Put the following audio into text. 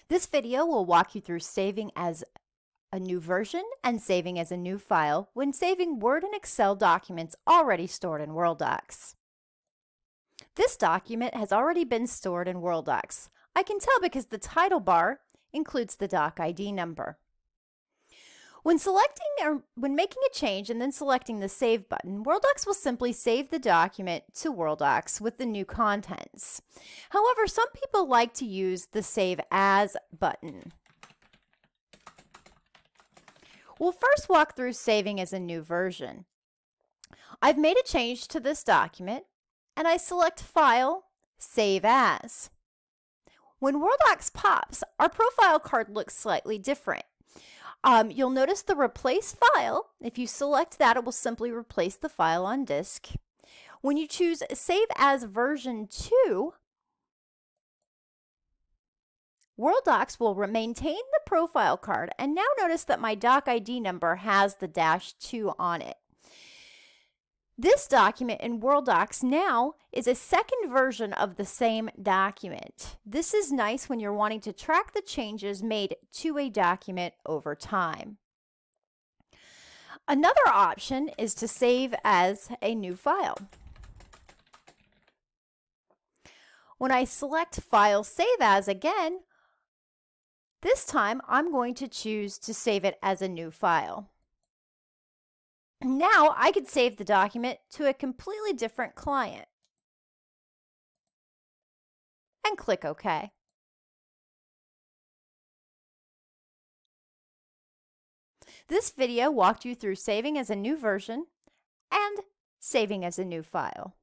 This video will walk you through saving as a new version and saving as a new file when saving Word and Excel documents already stored in Worldox. This document has already been stored in Worldox. I can tell because the title bar includes the doc ID number. When making a change and then selecting the Save button, Worldox will simply save the document to Worldox with the new contents. However, some people like to use the Save As button. We'll first walk through saving as a new version. I've made a change to this document, and I select File, Save As. When Worldox pops, our profile card looks slightly different. You'll notice the Replace File. If you select that, it will simply replace the file on disk. When you choose Save As Version 2, Worldox will maintain the profile card, and now notice that my doc ID number has the -2 on it. This document in Worldox now is a second version of the same document. This is nice when you're wanting to track the changes made to a document over time. Another option is to save as a new file. When I select File, Save As again, this time I'm going to choose to save it as a new file. Now I could save the document to a completely different client and click OK. This video walked you through saving as a new version and saving as a new file.